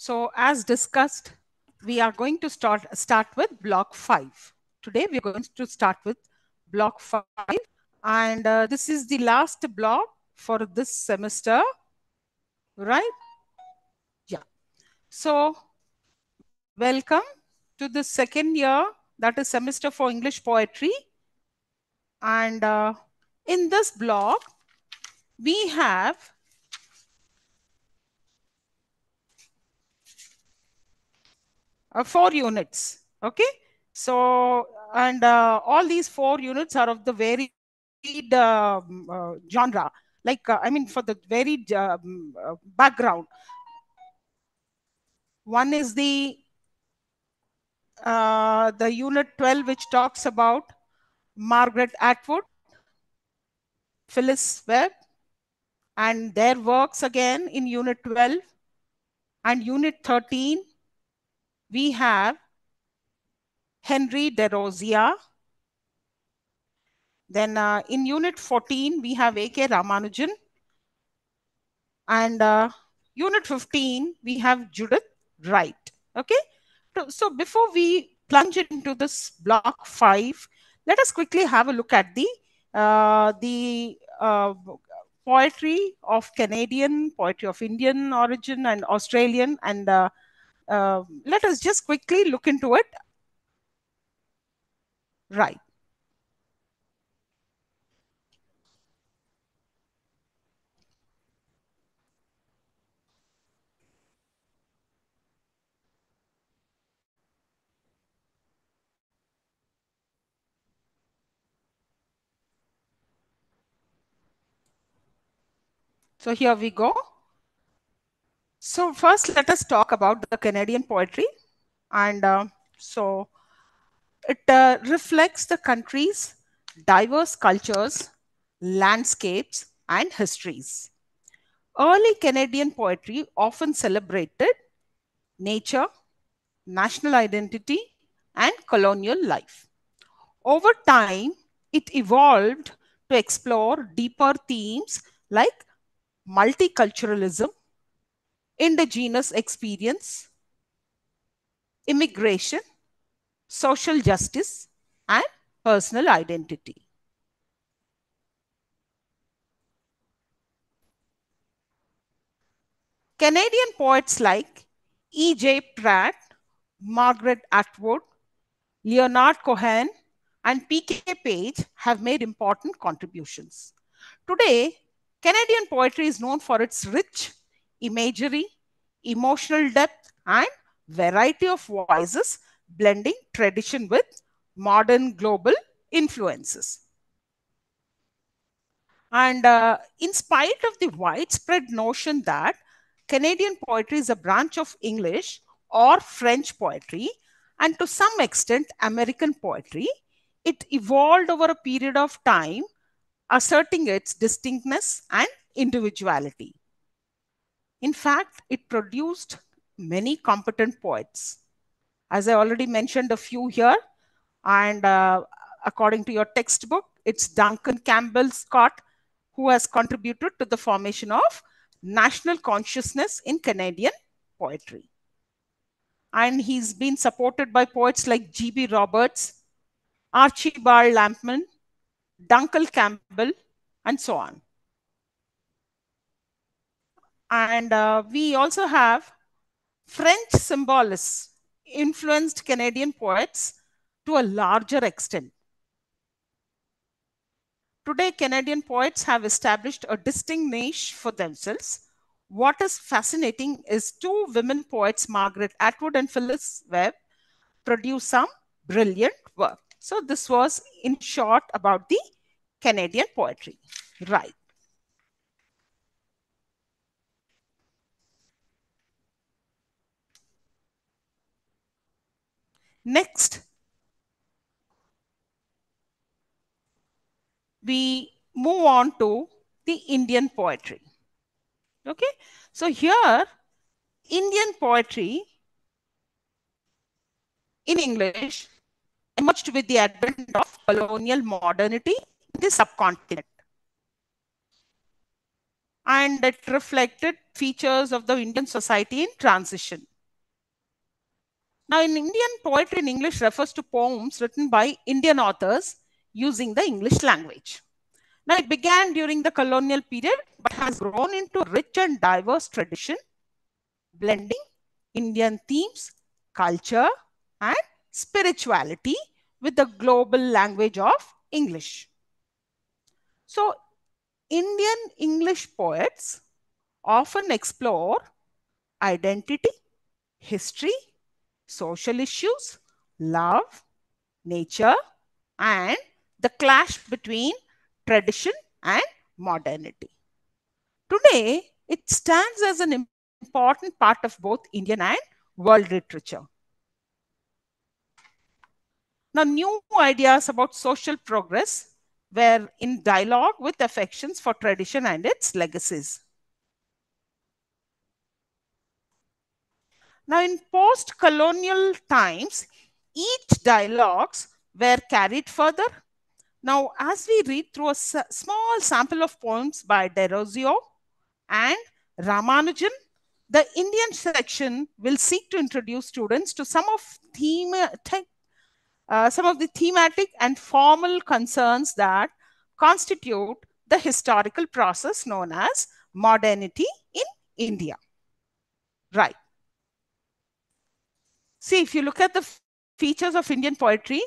So as discussed, we are going to start with block 5. Today we are going to start with block 5, and this is the last block for this semester, right? Yeah. So welcome to the second year, that is semester for English poetry. And in this block, we have four units. Okay. So, and all these four units are of the varied genre. Like, I mean, for the varied background. One is the unit 12, which talks about Margaret Atwood, Phyllis Webb, and their works again in unit 12. And unit 13, we have Henry de Rosia. Then in unit 14, we have A.K. Ramanujan. And unit 15, we have Judith Wright. Okay. So before we plunge into this block 5, let us quickly have a look at the poetry of Canadian, poetry of Indian origin, and Australian. And let us just quickly look into it. Right. So here we go. So first, let us talk about the Canadian poetry. And so it reflects the country's diverse cultures, landscapes, and histories. Early Canadian poetry often celebrated nature, national identity, and colonial life. Over time, it evolved to explore deeper themes like multiculturalism, indigenous experience, immigration, social justice, and personal identity. Canadian poets like E.J. Pratt, Margaret Atwood, Leonard Cohen, and P.K. Page have made important contributions. Today, Canadian poetry is known for its rich imagery, emotional depth, and variety of voices, blending tradition with modern global influences. And in spite of the widespread notion that Canadian poetry is a branch of English or French poetry, and to some extent American poetry, it evolved over a period of time, asserting its distinctness and individuality. In fact, it produced many competent poets. As I already mentioned a few here, and according to your textbook, it's Duncan Campbell Scott who has contributed to the formation of national consciousness in Canadian poetry. And he's been supported by poets like G.B. Roberts, Archibald Lampman, Duncan Campbell, and so on. And we also have French symbolists influenced Canadian poets to a larger extent. Today, Canadian poets have established a distinct niche for themselves. What is fascinating is two women poets, Margaret Atwood and Phyllis Webb, produce some brilliant work. So this was in short about the Canadian poetry. Right. Next, we move on to the Indian poetry. Okay. So here, Indian poetry in English emerged with the advent of colonial modernity in the subcontinent. and it reflected features of the Indian society in transition. Now, in Indian poetry in English refers to poems written by Indian authors using the English language. Now, it began during the colonial period but has grown into a rich and diverse tradition, blending Indian themes, culture, and spirituality with the global language of English. So, Indian English poets often explore identity, history, social issues, love, nature, and the clash between tradition and modernity. Today, it stands as an important part of both Indian and world literature. Now, new ideas about social progress were in dialogue with affections for tradition and its legacies. Now, in post colonial times, each dialogues were carried further. Now, as we read through a small sample of poems by Derozio and Ramanujan, the Indian section will seek to introduce students to some of the thematic and formal concerns that constitute the historical process known as modernity in India. Right. See, if you look at the features of Indian poetry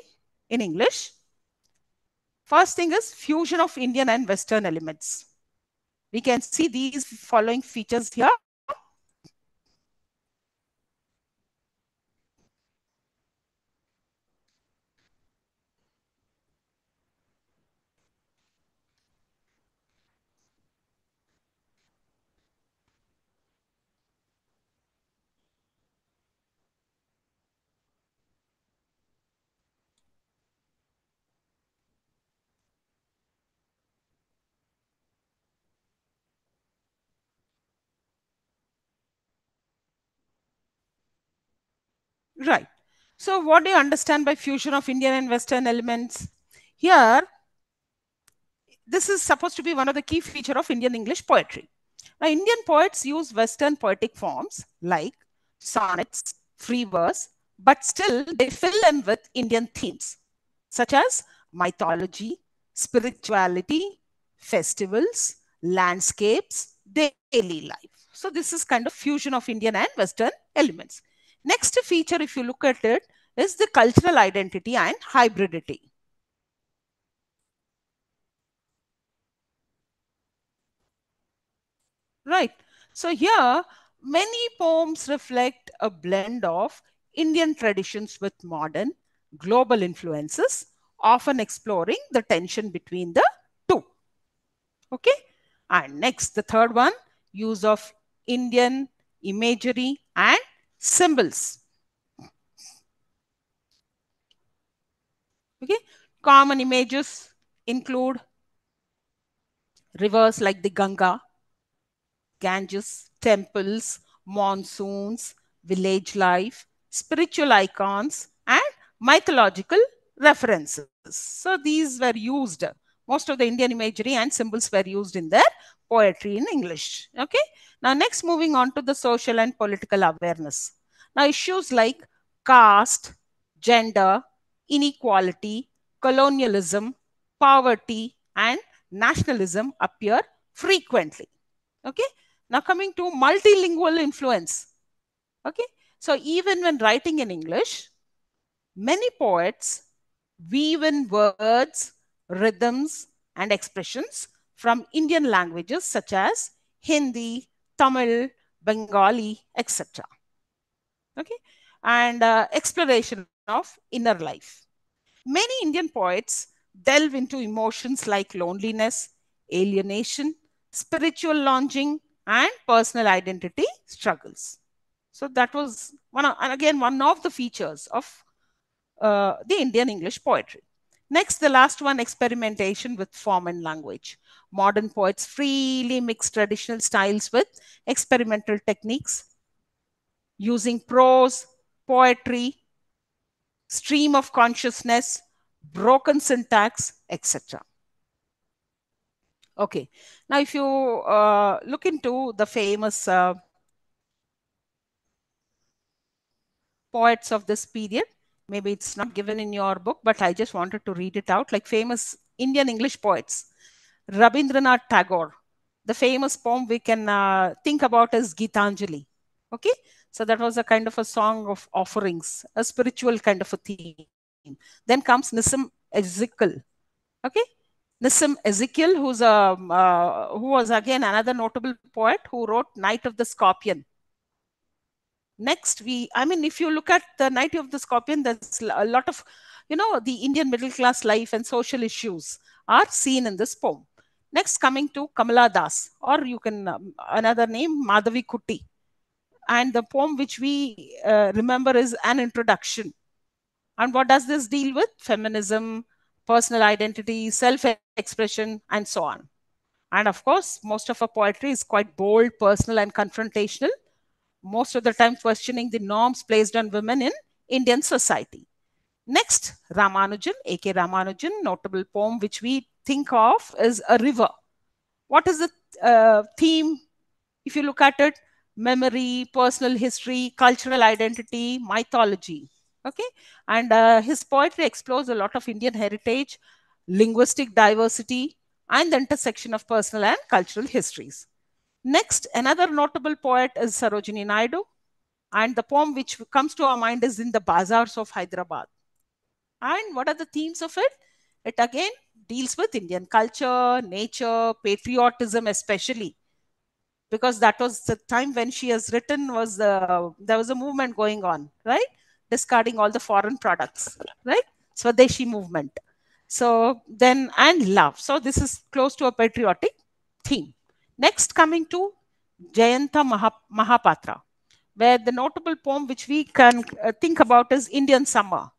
in English, first thing is fusion of Indian and Western elements. We can see these following features here. Right. So, what do you understand by fusion of Indian and Western elements? Here, this is supposed to be one of the key features of Indian English poetry. Now, Indian poets use Western poetic forms like sonnets, free verse, but still they fill them with Indian themes such as mythology, spirituality, festivals, landscapes, daily life. So, this is kind of fusion of Indian and Western elements. Next feature, if you look at it, is the cultural identity and hybridity. Right. So here, many poems reflect a blend of Indian traditions with modern global influences, often exploring the tension between the two. Okay. And next, the third one, use of Indian imagery and symbols. Okay. Common images include rivers like the Ganga, Ganges, temples, monsoons, village life, spiritual icons, and mythological references. So these were used. Most of the Indian imagery and symbols were used in their poetry in English. Okay. Now, next, moving on to the social and political awareness. Now, issues like caste, gender, inequality, colonialism, poverty, and nationalism appear frequently. Okay. Now coming to multilingual influence. Okay. So even when writing in English, many poets weave in words, rhythms, and expressions from Indian languages such as Hindi, Tamil, Bengali, etc. Okay. And exploration of inner life. Many Indian poets delve into emotions like loneliness, alienation, spiritual longing, and personal identity struggles. So that was and again, one of the features of the Indian English poetry. Next, the last one, experimentation with form and language. Modern poets freely mix traditional styles with experimental techniques using prose, poetry, stream of consciousness, broken syntax, etc. Okay. Now, if you look into the famous poets of this period, maybe it's not given in your book, but I just wanted to read it out, like famous Indian English poets. Rabindranath Tagore, the famous poem we can think about as Gitanjali. Okay, so that was a kind of a song of offerings, a spiritual kind of a theme. Then comes Nissim Ezekiel. Okay, Nissim Ezekiel, who was again another notable poet who wrote Night of the Scorpion. Next, I mean, if you look at the Night of the Scorpion, there's a lot of, the Indian middle class life and social issues are seen in this poem. Next, coming to Kamala Das, or you can, another name, Madhavi Kutti. And the poem which we remember is An Introduction. And what does this deal with? Feminism, personal identity, self expression, and so on. And of course, most of her poetry is quite bold, personal, and confrontational, most of the time questioning the norms placed on women in Indian society. Next, Ramanujan, A.K. Ramanujan, notable poem which we think of is A River. What is the theme? If you look at it, memory, personal history, cultural identity, mythology. Okay, and his poetry explores a lot of Indian heritage, linguistic diversity, and the intersection of personal and cultural histories. Next, another notable poet is Sarojini Naidu, and the poem which comes to our mind is In the Bazaars of Hyderabad. And what are the themes of it? It again deals with Indian culture, nature, patriotism, especially because that was the time when she has written was there was a movement going on, right? Discarding all the foreign products, right? Swadeshi movement. So then, and love. So this is close to a patriotic theme. Next, coming to Jayanta Mahapatra, where the notable poem which we can think about is Indian Summer.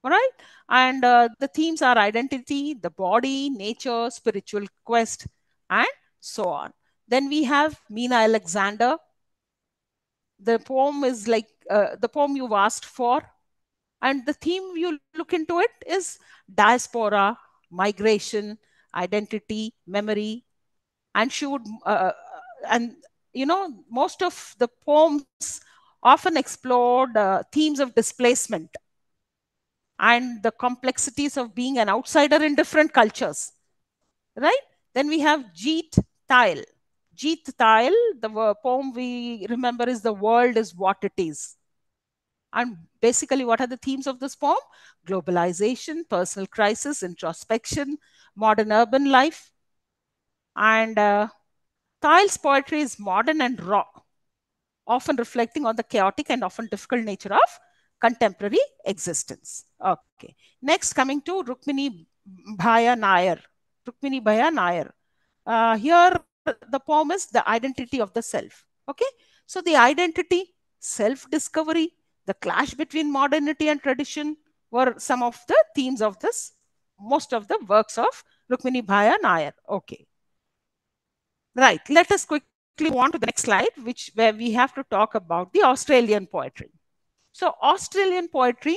All right. And the themes are identity, the body, nature, spiritual quest, and so on. Then we have Meena Alexander. The poem is like the poem you've asked for. And the theme you look into it is diaspora, migration, identity, memory. And she would, and most of the poems often explored themes of displacement and the complexities of being an outsider in different cultures, right? Then we have Jeet Tile. Jeet Tile, the poem we remember is The World is What It Is. And basically, what are the themes of this poem? Globalization, personal crisis, introspection, modern urban life. And Tile's poetry is modern and raw, often reflecting on the chaotic and often difficult nature of contemporary existence. Okay. Next, coming to Bhaya Nair. Rukmini Bhaya Nair. Here, the poem is the identity of the self. Okay. So, the identity, self discovery, the clash between modernity and tradition were some of the themes of this, most of the works of Rukmini Bhaya Nair. Okay. Right. Let us quickly move on to the next slide, which where we have to talk about the Australian poetry. So, Australian poetry,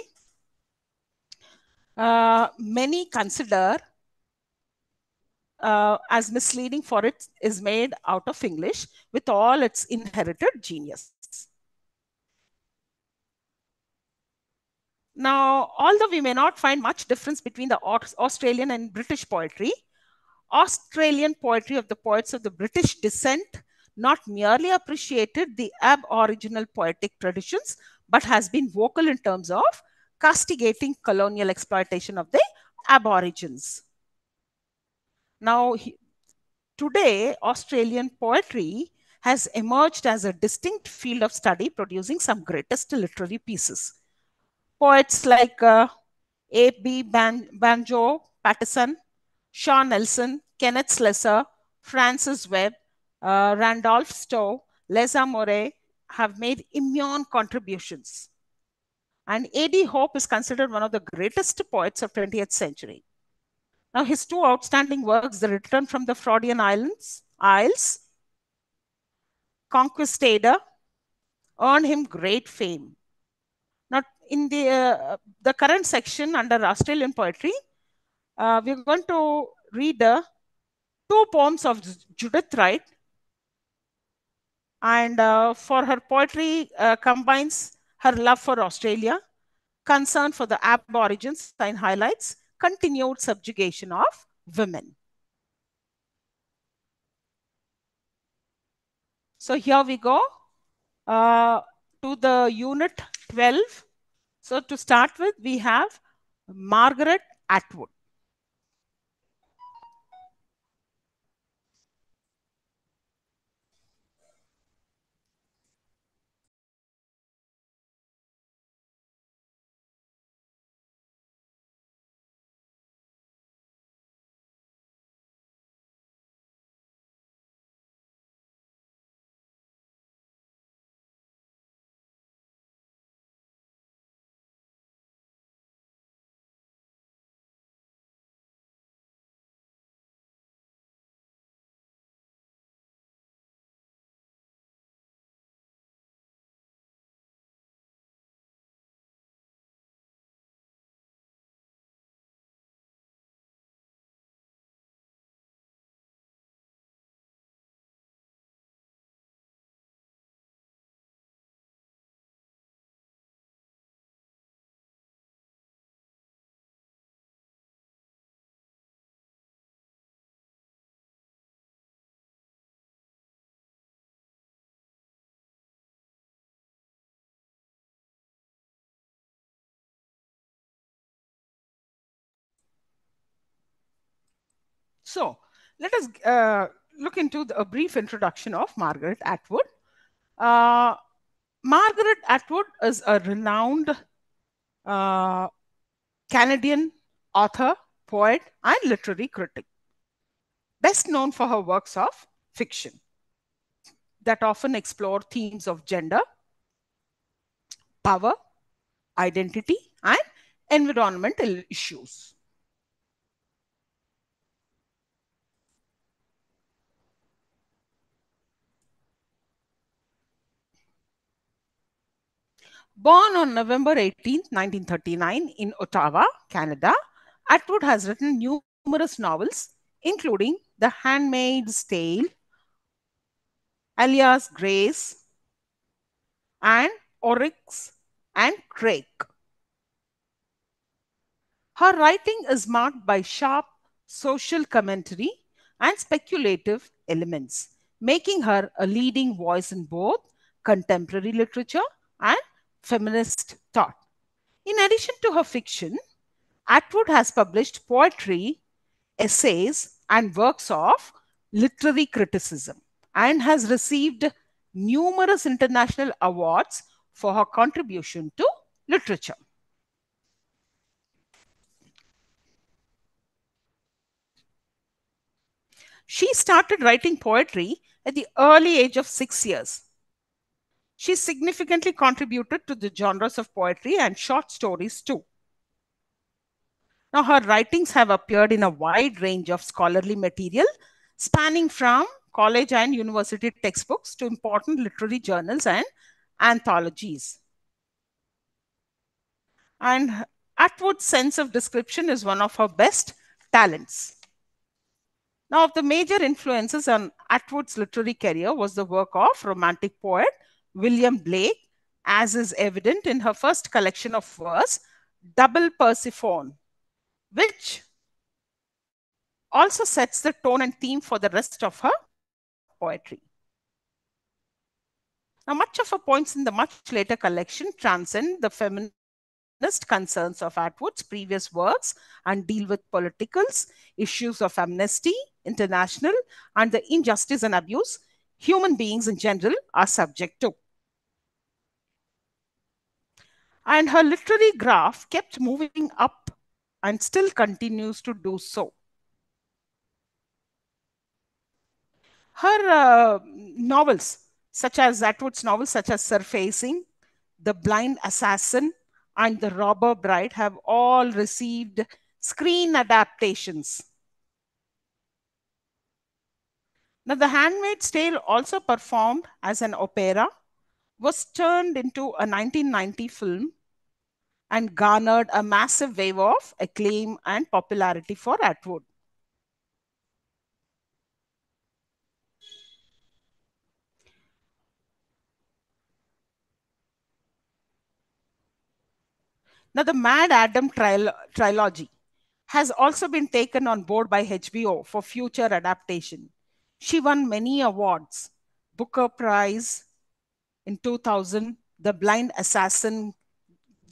many consider as misleading for it is made out of English with all its inherited genius. Now, although we may not find much difference between the Australian and British poetry, Australian poetry of the poets of the British descent not merely appreciated the aboriginal poetic traditions, but has been vocal in terms of castigating colonial exploitation of the aborigines. Now, today, Australian poetry has emerged as a distinct field of study, producing some greatest literary pieces. Poets like A.B. Banjo Patterson, Sean Nelson, Kenneth Slessor, Francis Webb, Randolph Stowe, Lesa Moray have made immune contributions. And A.D. Hope is considered one of the greatest poets of 20th century. Now, his two outstanding works, The Return from the Freudian Isles, Conquistador, earned him great fame. Now, in the current section under Australian poetry, we're going to read two poems of Judith Wright, and for her poetry combines her love for Australia, concern for the Aborigines, and highlights continued subjugation of women. So here we go uh, to the unit 12. So to start with, we have Margaret Atwood. So let us look into a brief introduction of Margaret Atwood. Uh, Margaret Atwood is a renowned uh, Canadian author, poet, and literary critic, best known for her works of fiction that often explore themes of gender, power, identity, and environmental issues. Born on November 18, 1939, in Ottawa, Canada, Atwood has written numerous novels, including The Handmaid's Tale, Alias Grace, and Oryx and Crake. Her writing is marked by sharp social commentary and speculative elements, making her a leading voice in both contemporary literature and feminist thought. In addition to her fiction, Atwood has published poetry, essays, and works of literary criticism and has received numerous international awards for her contribution to literature. She started writing poetry at the early age of 6 years. She significantly contributed to the genres of poetry and short stories too. Now, her writings have appeared in a wide range of scholarly material, spanning from college and university textbooks to important literary journals and anthologies. And Atwood's sense of description is one of her best talents. Now, of the major influences on Atwood's literary career was the work of romantic poet William Blake, as is evident in her first collection of verse, Double Persephone, which also sets the tone and theme for the rest of her poetry. Now, much of her poems in the much later collection transcend the feminist concerns of Atwood's previous works and deal with politicals, issues of amnesty, international, and the injustice and abuse human beings in general are subject to. And her literary graph kept moving up and still continues to do so. Her novels, such as Atwood's novels, such as Surfacing, The Blind Assassin, and The Robber Bride, have all received screen adaptations. Now, The Handmaid's Tale, also performed as an opera, was turned into a 1990 film and garnered a massive wave of acclaim and popularity for Atwood. Now, the Mad Adam trilogy has also been taken on board by HBO for future adaptation. She won many awards: Booker Prize in 2000, the Blind Assassin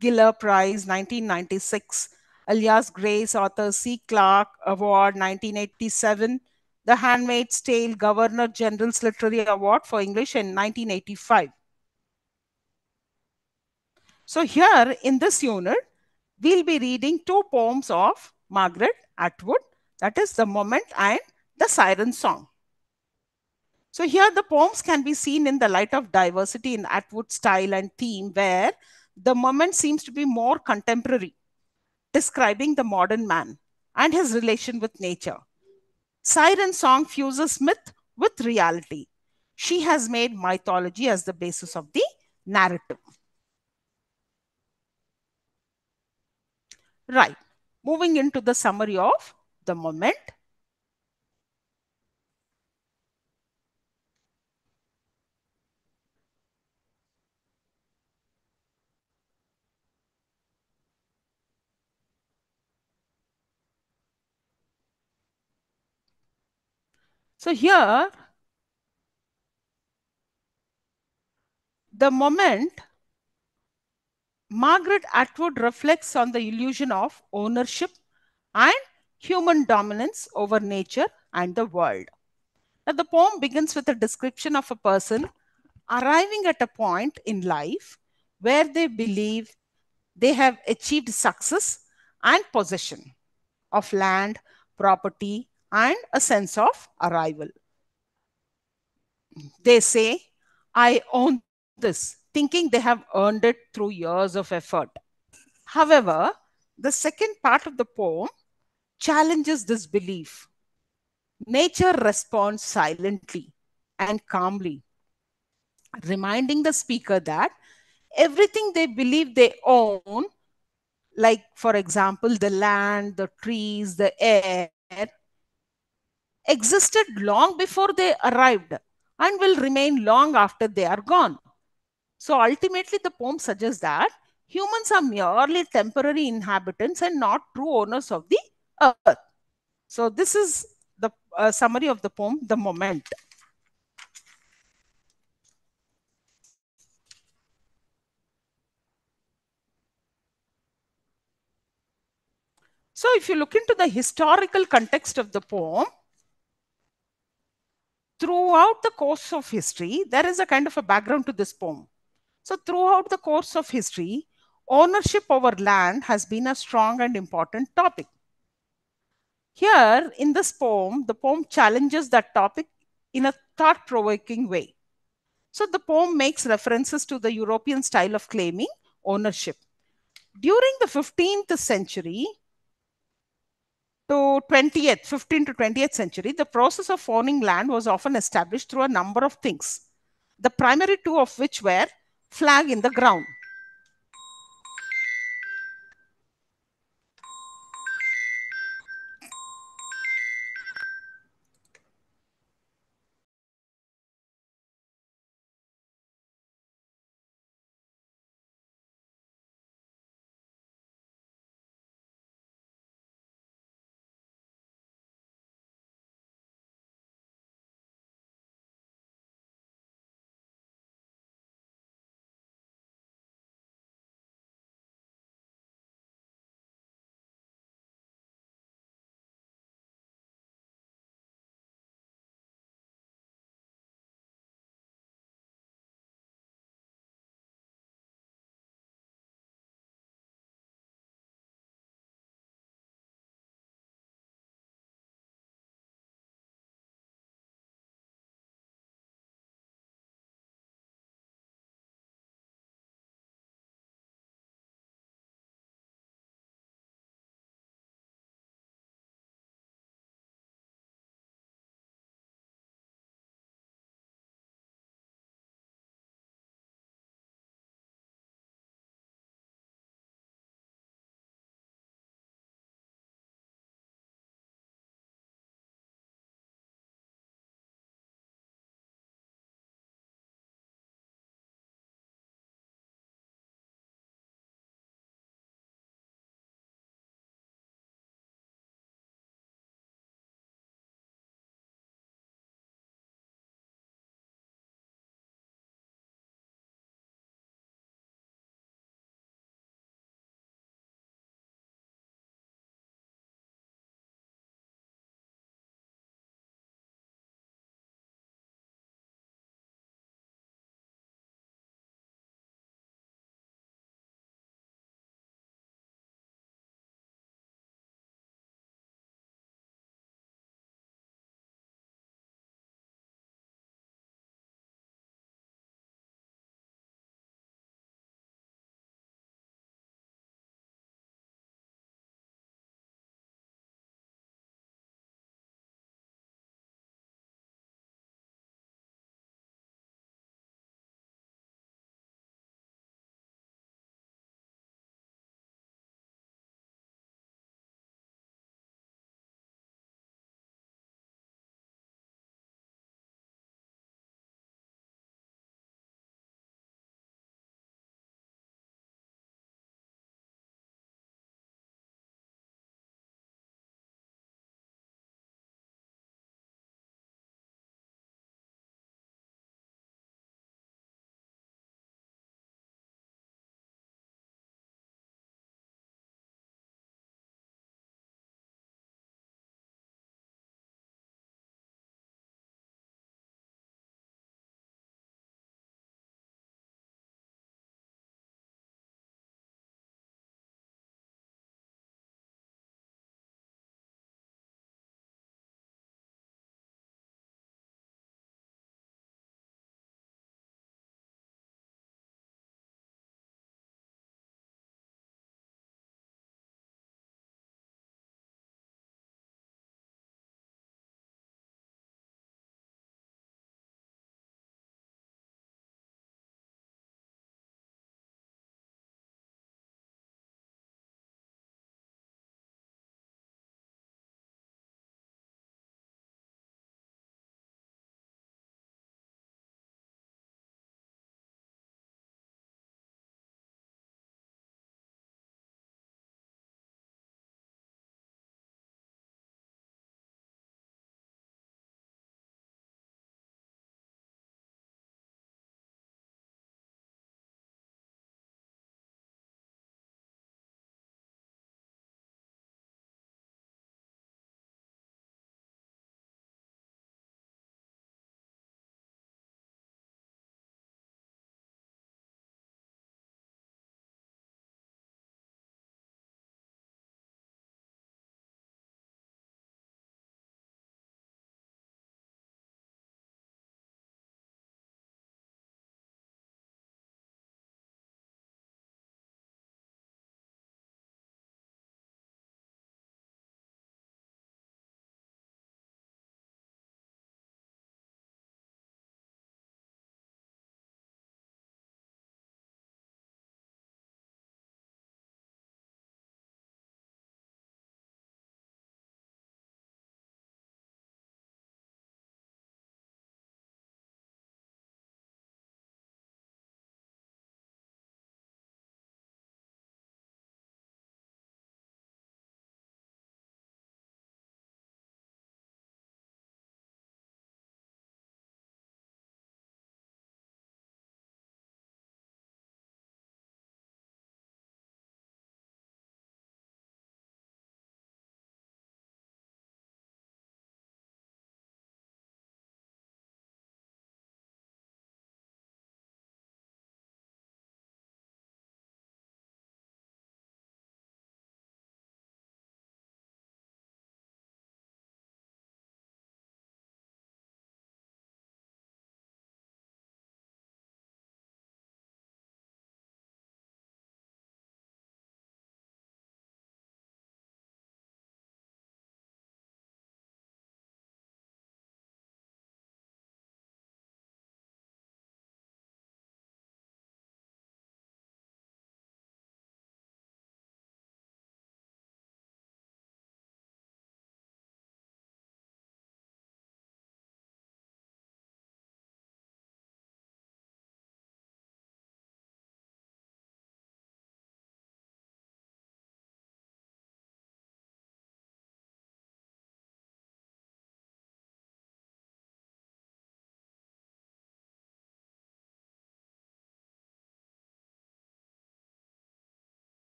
Giller Prize 1996, Alias Grace Arthur C. Clarke Award 1987, the Handmaid's Tale Governor General's Literary Award for English in 1985. So, here in this unit, we'll be reading two poems of Margaret Atwood, that is, The Moment and The Siren Song. So, here the poems can be seen in the light of diversity in Atwood's style and theme, where the moment seems to be more contemporary, describing the modern man and his relation with nature. Siren Song fuses myth with reality. She has made mythology as the basis of the narrative. Right. Moving into the summary of the moment. So here, the moment, Margaret Atwood reflects on the illusion of ownership and human dominance over nature and the world. Now, the poem begins with a description of a person arriving at a point in life where they believe they have achieved success and possession of land, property, and a sense of arrival. They say, I own this, thinking they have earned it through years of effort. However, the second part of the poem challenges this belief. Nature responds silently and calmly, reminding the speaker that everything they believe they own, like, for example, the land, the trees, the air, existed long before they arrived and will remain long after they are gone. So ultimately, the poem suggests that humans are merely temporary inhabitants and not true owners of the earth. So this is the summary of the poem, The Moment. So if you look into the historical context of the poem, throughout the course of history, there is a kind of a background to this poem. So throughout the course of history, ownership over land has been a strong and important topic. Here in this poem, the poem challenges that topic in a thought provoking way. So the poem makes references to the European style of claiming ownership. During the 15th century to 20th, 15th to 20th century, the process of owning land was often established through a number of things, the primary two of which were flag in the ground.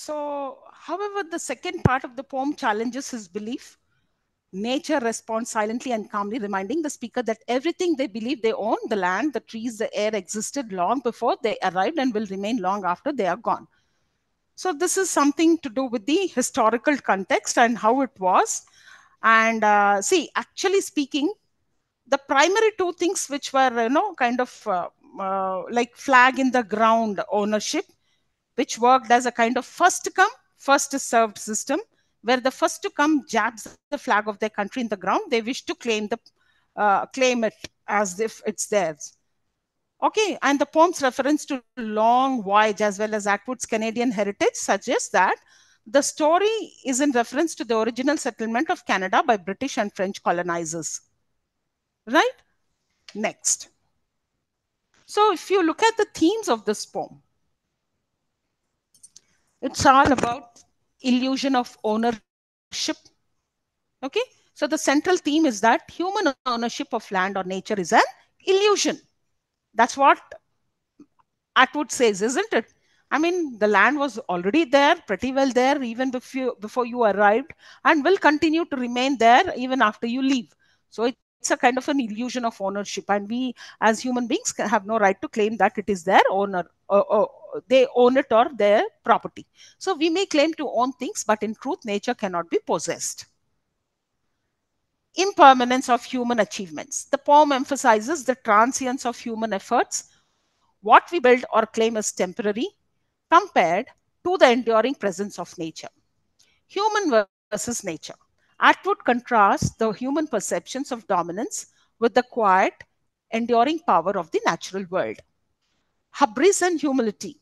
However, the second part of the poem challenges his belief. Nature responds silently and calmly, reminding the speaker that everything they believe they own, the land, the trees, the air, existed long before they arrived and will remain long after they are gone. So, this is something to do with the historical context and how it was. And see, actually speaking, the primary two things which were, kind of like flag in the ground ownership, which worked as a kind of first come, first served system, where the first to come jabs the flag of their country in the ground. They wish to claim it as if it's theirs. Okay, and the poem's reference to long voyage as well as Atwood's Canadian heritage suggests that the story is in reference to the original settlement of Canada by British and French colonizers. Right? Next. So, if you look at the themes of this poem, it's all about illusion of ownership. Okay, so the central theme is that human ownership of land or nature is an illusion. That's what Atwood says, isn't it? I mean, the land was already there, pretty well there, even before you arrived, and will continue to remain there even after you leave. So it's a kind of an illusion of ownership, and we, as human beings, have no right to claim that it is their owner, or they own it or their property. So we may claim to own things, but in truth, nature cannot be possessed. Impermanence of human achievements. The poem emphasizes the transience of human efforts. What we build or claim is temporary compared to the enduring presence of nature. Human versus nature. Atwood contrasts the human perceptions of dominance with the quiet, enduring power of the natural world. Hubris and humility.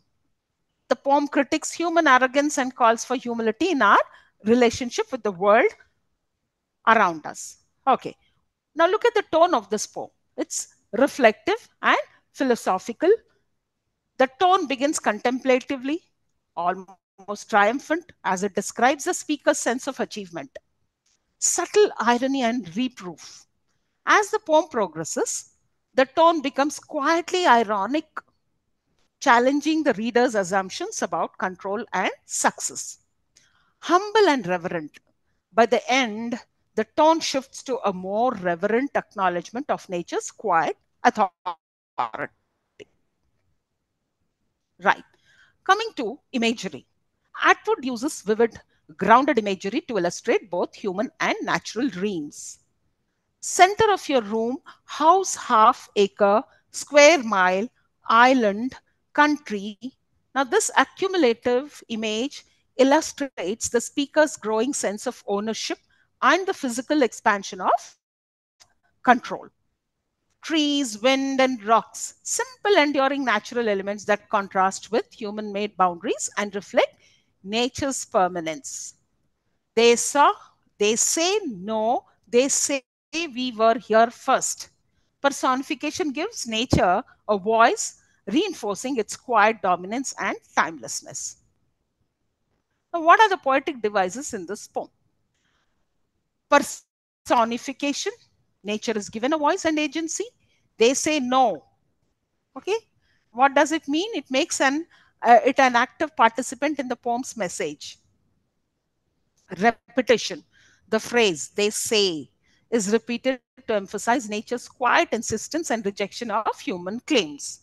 The poem critiques human arrogance and calls for humility in our relationship with the world around us. Okay, now look at the tone of this poem. It's reflective and philosophical. The tone begins contemplatively, almost triumphant, as it describes the speaker's sense of achievement. Subtle irony and reproof. As the poem progresses, the tone becomes quietly ironic, challenging the reader's assumptions about control and success. Humble and reverent. By the end, the tone shifts to a more reverent acknowledgement of nature's quiet authority. Right. Coming to imagery. Atwood uses vivid, grounded imagery to illustrate both human and natural dreams. Center of your room, house, half acre, square mile, island, country. Now, this accumulative image illustrates the speaker's growing sense of ownership and the physical expansion of control. Trees, wind, and rocks, simple, enduring natural elements that contrast with human made boundaries and reflect nature's permanence. They saw, they say no, they say we were here first. Personification gives nature a voice, reinforcing its quiet dominance and timelessness. Now, what are the poetic devices in this poem? Personification. Nature is given a voice and agency. They say no. Okay. What does it mean? It makes it an active participant in the poem's message. Repetition. The phrase they say is repeated to emphasize nature's quiet insistence and rejection of human claims.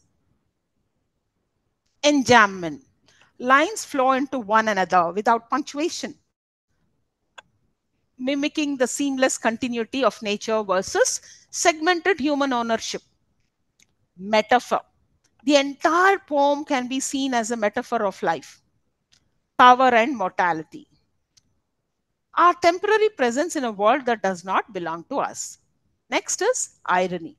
Enjambment. Lines flow into one another without punctuation, mimicking the seamless continuity of nature versus segmented human ownership. Metaphor. The entire poem can be seen as a metaphor of life, power, and mortality. Our temporary presence in a world that does not belong to us. Next is irony.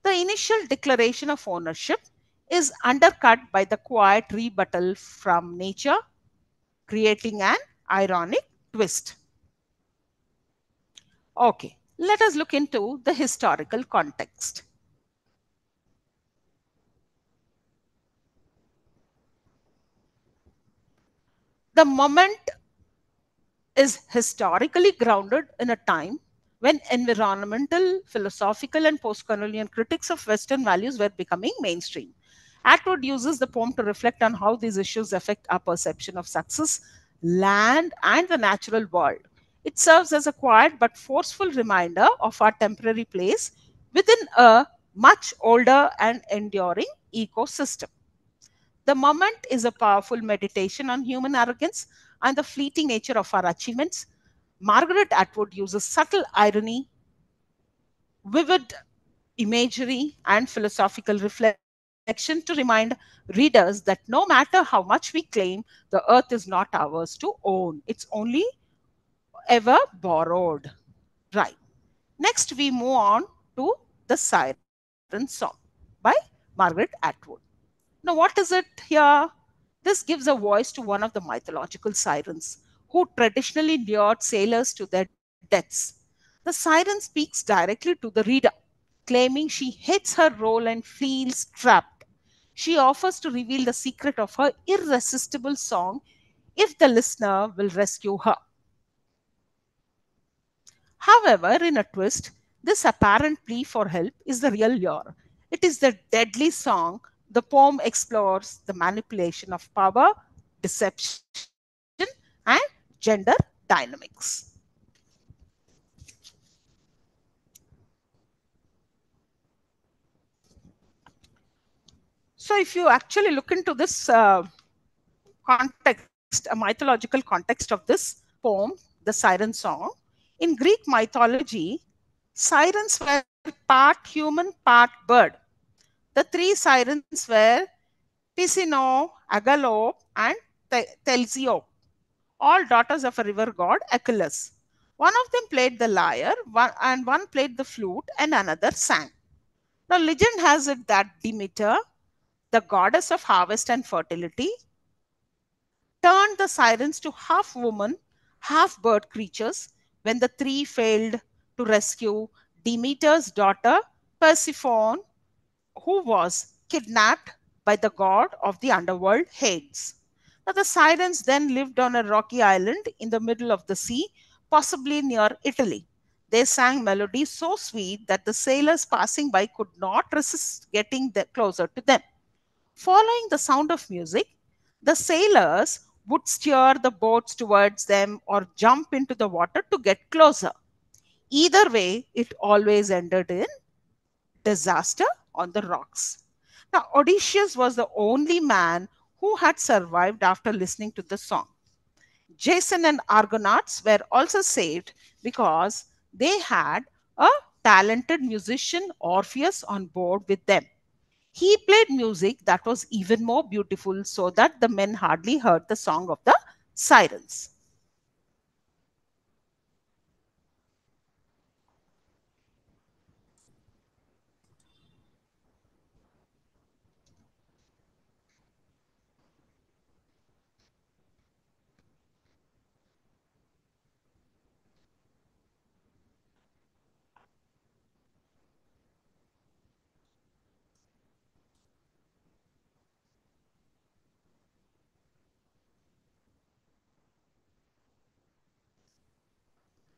The initial declaration of ownership is undercut by the quiet rebuttal from nature, creating an ironic twist. Okay, let us look into the historical context. The moment is historically grounded in a time when environmental, philosophical, and post colonial critics of Western values were becoming mainstream. Atwood uses the poem to reflect on how these issues affect our perception of success, land, and the natural world. It serves as a quiet but forceful reminder of our temporary place within a much older and enduring ecosystem. The moment is a powerful meditation on human arrogance and the fleeting nature of our achievements. Margaret Atwood uses subtle irony, vivid imagery, and philosophical reflection to remind readers that no matter how much we claim, the earth is not ours to own. It's only ever borrowed. Right. Next, we move on to The Siren Song by Margaret Atwood. Now, what is it here? This gives a voice to one of the mythological sirens who traditionally lured sailors to their deaths. The siren speaks directly to the reader, claiming she hates her role and feels trapped. She offers to reveal the secret of her irresistible song if the listener will rescue her. However, in a twist, this apparent plea for help is the real lure. It is the deadly song. The poem explores the manipulation of power, deception, and gender dynamics. So, if you actually look into this context, a mythological context of this poem, the Siren Song, in Greek mythology, sirens were part human, part bird. The three sirens were Pisino, Agalo, and Telsio, all daughters of a river god Achilles. One of them played the lyre, and one played the flute, and another sang. Now, legend has it that Demeter, the goddess of harvest and fertility, turned the sirens to half woman, half bird creatures when the three failed to rescue Demeter's daughter Persephone, who was kidnapped by the god of the underworld Hades. Now, the sirens then lived on a rocky island in the middle of the sea, possibly near Italy. They sang melodies so sweet that the sailors passing by could not resist getting closer to them. Following the sound of music, the sailors would steer the boats towards them or jump into the water to get closer. Either way, it always ended in disaster on the rocks. Now, Odysseus was the only man who had survived after listening to the song. Jason and Argonauts were also saved because they had a talented musician, Orpheus, on board with them. He played music that was even more beautiful so that the men hardly heard the song of the sirens.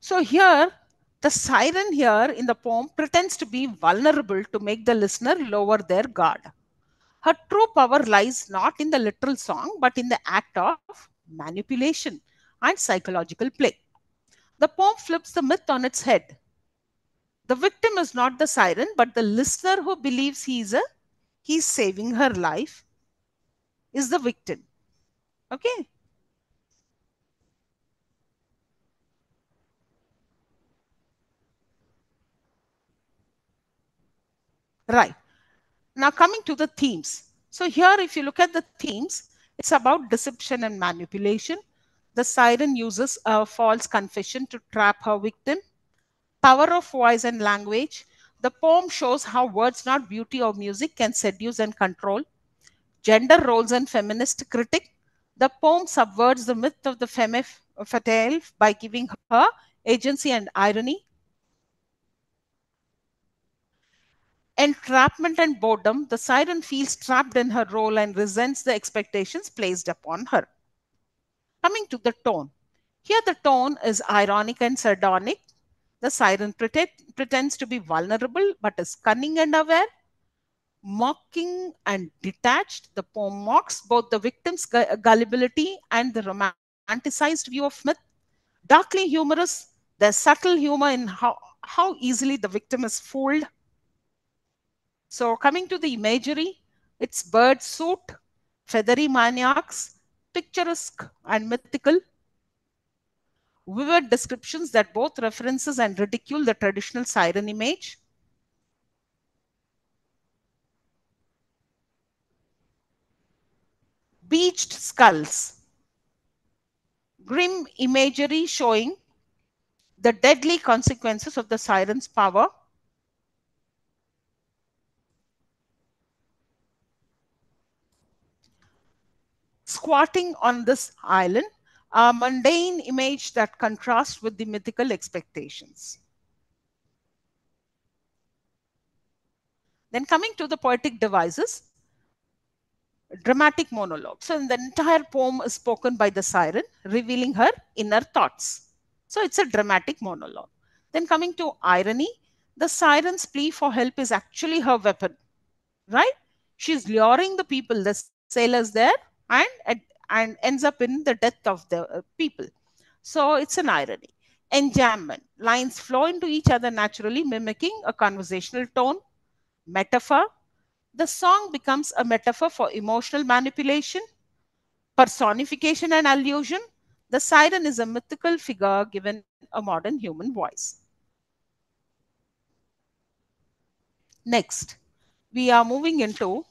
So here, the siren here in the poem pretends to be vulnerable to make the listener lower their guard. Her true power lies not in the literal song, but in the act of manipulation and psychological play. The poem flips the myth on its head. The victim is not the siren, but the listener who believes he's saving her life is the victim. Okay, right. Now, coming to the themes. So, here, if you look at the themes, it's about deception and manipulation. The siren uses a false confession to trap her victim. Power of voice and language. The poem shows how words, not beauty or music, can seduce and control. Gender roles and feminist critic. The poem subverts the myth of the femme fatale by giving her agency and irony. Entrapment and boredom. The siren feels trapped in her role and resents the expectations placed upon her. Coming to the tone. Here, the tone is ironic and sardonic. The siren pretends to be vulnerable but is cunning and aware. Mocking and detached, the poem mocks both the victim's gullibility and the romanticized view of myth. Darkly humorous, there's subtle humor in how easily the victim is fooled. So, coming to the imagery, it's bird suit, feathery maniacs, picturesque and mythical, vivid descriptions that both references and ridicule the traditional siren image, beached skulls, grim imagery showing the deadly consequences of the siren's power, squatting on this island, a mundane image that contrasts with the mythical expectations. Then coming to the poetic devices, dramatic monologue. So the entire poem is spoken by the siren, revealing her inner thoughts. So it's a dramatic monologue. Then coming to irony, the siren's plea for help is actually her weapon, right? She's luring the people, the sailors there, and ends up in the death of the people. So it's an irony. Enjambment. Lines flow into each other naturally, mimicking a conversational tone. Metaphor. The song becomes a metaphor for emotional manipulation, personification, and allusion. The siren is a mythical figure given a modern human voice. Next, we are moving into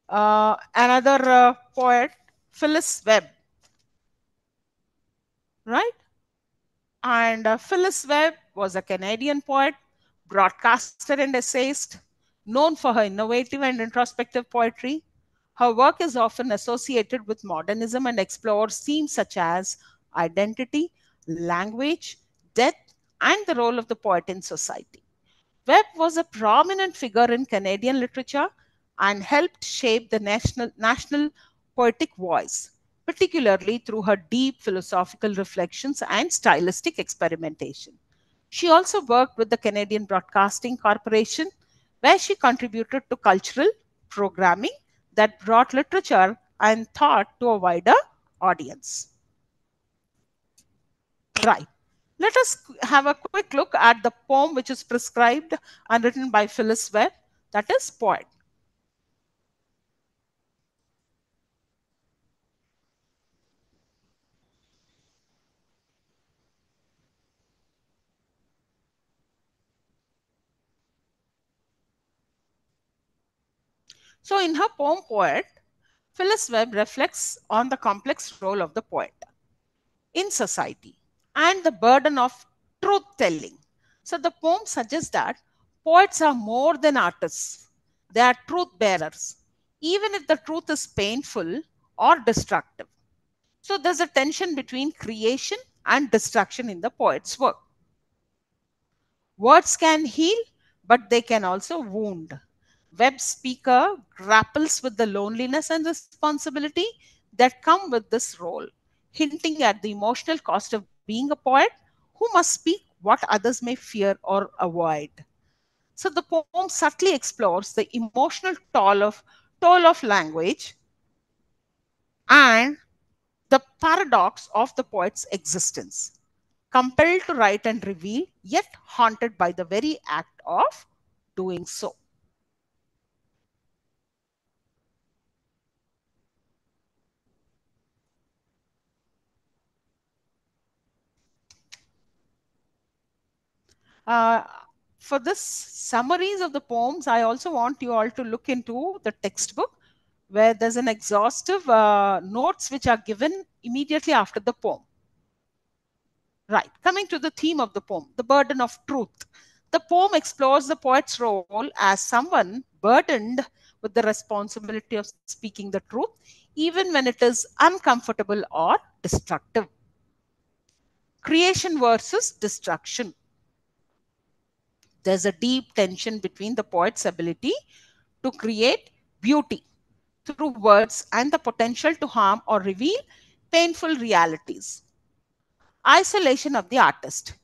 another poet, Phyllis Webb, right? And Phyllis Webb was a Canadian poet, broadcaster, and essayist, known for her innovative and introspective poetry. Her work is often associated with modernism and explores themes such as identity, language, death, and the role of the poet in society. Webb was a prominent figure in Canadian literature and helped shape the national poetic voice, particularly through her deep philosophical reflections and stylistic experimentation. She also worked with the Canadian Broadcasting Corporation, where she contributed to cultural programming that brought literature and thought to a wider audience. Right. Let us have a quick look at the poem which is prescribed and written by Phyllis Webb, that is Poet. So, in her poem Poet, Phyllis Webb reflects on the complex role of the poet in society and the burden of truth telling. So, the poem suggests that poets are more than artists, they are truth bearers, even if the truth is painful or destructive. So, there's a tension between creation and destruction in the poet's work. Words can heal, but they can also wound. Web speaker grapples with the loneliness and responsibility that come with this role, hinting at the emotional cost of being a poet who must speak what others may fear or avoid. So the poem subtly explores the emotional toll of language and the paradox of the poet's existence, compelled to write and reveal, yet haunted by the very act of doing so. Uh, for this summaries of the poems, I also want you all to look into the textbook where there's an exhaustive notes which are given immediately after the poem. Right. Coming to the theme of the poem, the burden of truth. The poem explores the poet's role as someone burdened with the responsibility of speaking the truth, even when it is uncomfortable or destructive. Creation versus destruction. There's a deep tension between the poet's ability to create beauty through words and the potential to harm or reveal painful realities. Isolation of the artist.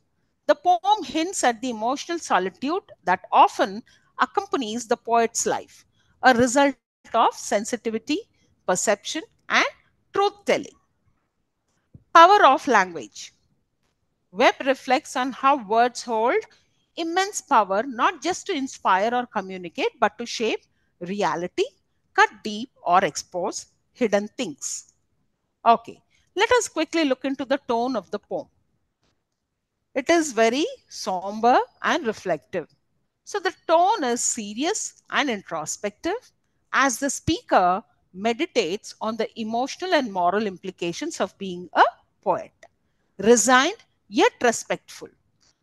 The poem hints at the emotional solitude that often accompanies the poet's life, a result of sensitivity, perception, and truth telling. Power of language. Webb reflects on how words hold immense power not just to inspire or communicate, but to shape reality, cut deep, or expose hidden things. Okay, let us quickly look into the tone of the poem. It is very somber and reflective. So the tone is serious and introspective as the speaker meditates on the emotional and moral implications of being a poet. Resigned yet respectful.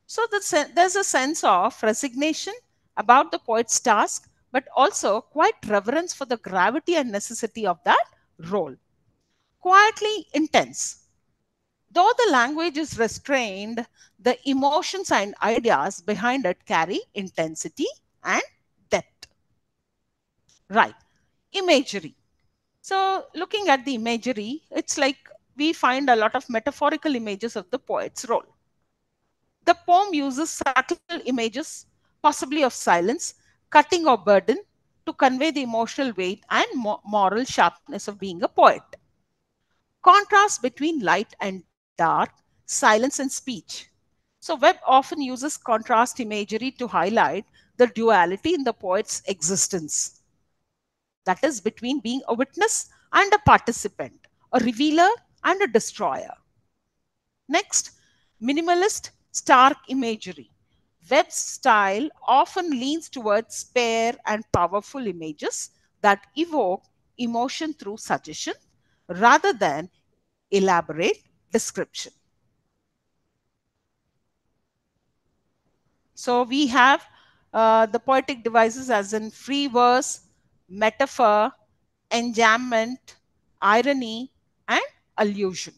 So there's a sense of resignation about the poet's task, but also quite reverence for the gravity and necessity of that role. Quietly intense. Though the language is restrained, the emotions and ideas behind it carry intensity and depth. Right. Imagery. So, looking at the imagery, it's like we find a lot of metaphorical images of the poet's role. The poem uses subtle images, possibly of silence, cutting, or burden, to convey the emotional weight and moral sharpness of being a poet. Contrast between light and dark, silence and speech. So, Webb often uses contrast imagery to highlight the duality in the poet's existence, that is, between being a witness and a participant, a revealer and a destroyer. Next, minimalist stark imagery. Webb's style often leans towards spare and powerful images that evoke emotion through suggestion rather than elaborate description. So we have the poetic devices as in free verse, metaphor, enjambment, irony, and allusion.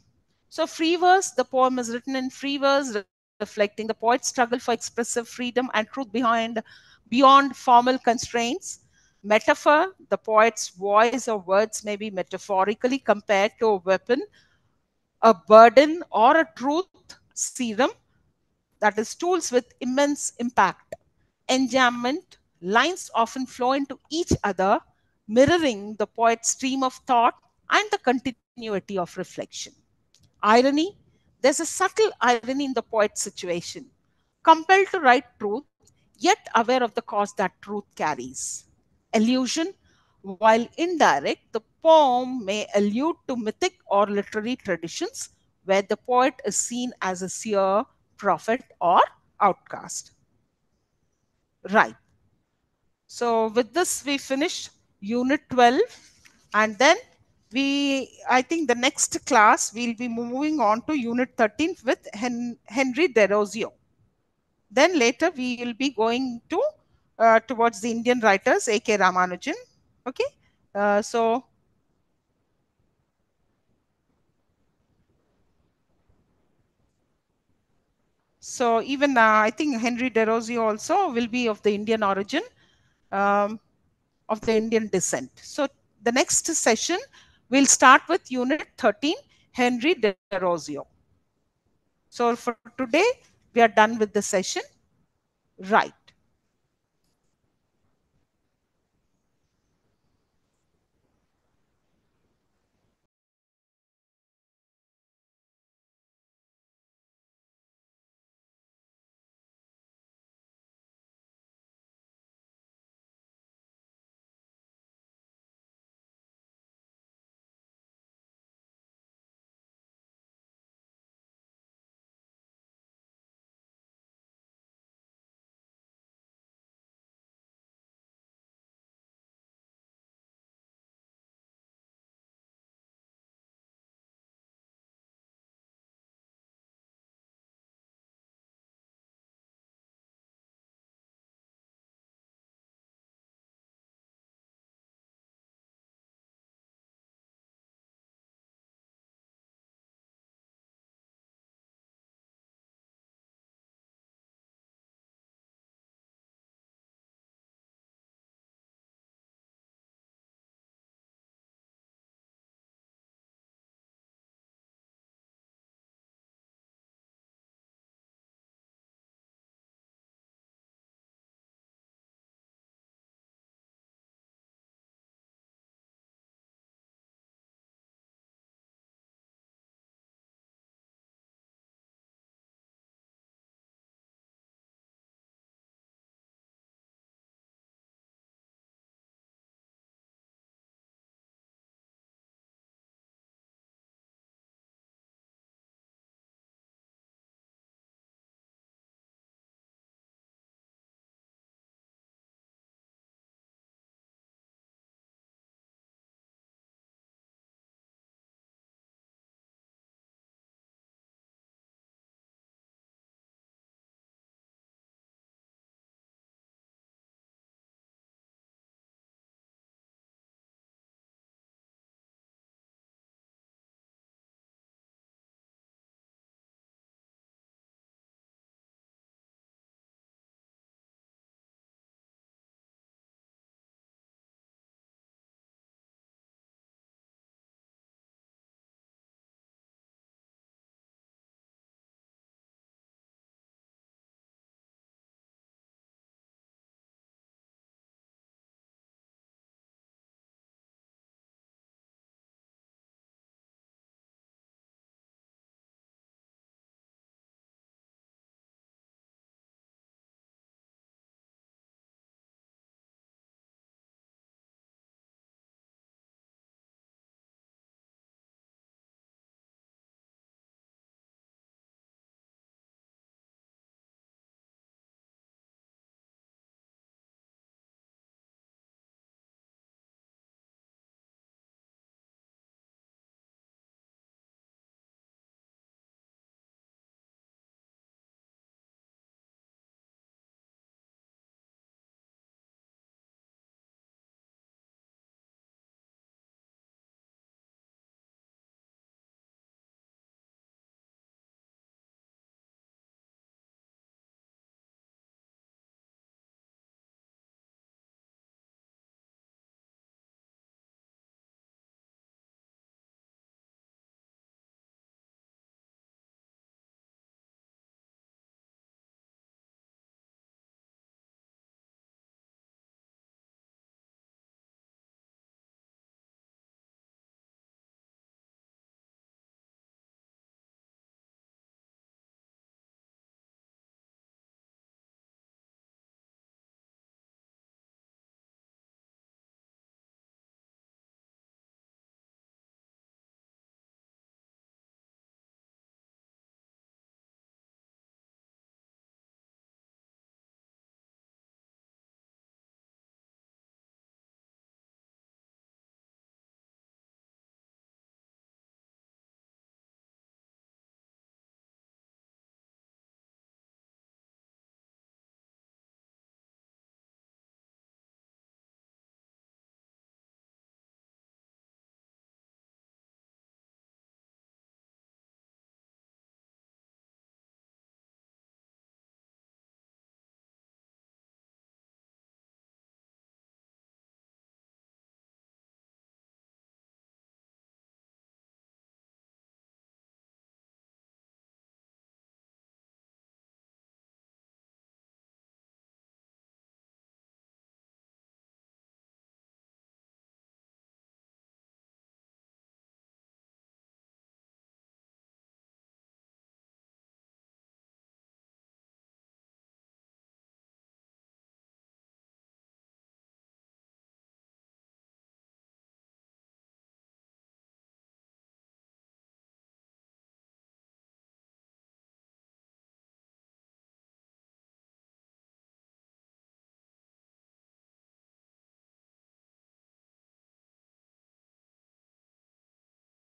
So free verse, the poem is written in free verse, reflecting the poet's struggle for expressive freedom and truth beyond formal constraints. Metaphor, the poet's voice or words may be metaphorically compared to a weapon, a burden, or a truth serum, that is, tools with immense impact. Enjambment, lines often flow into each other, mirroring the poet's stream of thought and the continuity of reflection. Irony, there's a subtle irony in the poet's situation. Compelled to write truth, yet aware of the cost that truth carries. Allusion, while indirect, the poem may allude to mythic or literary traditions where the poet is seen as a seer, prophet, or outcast. Right. So with this, we finished Unit 12, and then I think the next class we'll be moving on to Unit 13 with Henry Derozio. Then later we will be going to towards the Indian writers A.K. Ramanujan. Okay. So even I think Henry Derozio also will be of the Indian origin. Um, of the Indian descent. So the next session we'll start with Unit 13, Henry Derozio. So for today, we are done with the session. Right.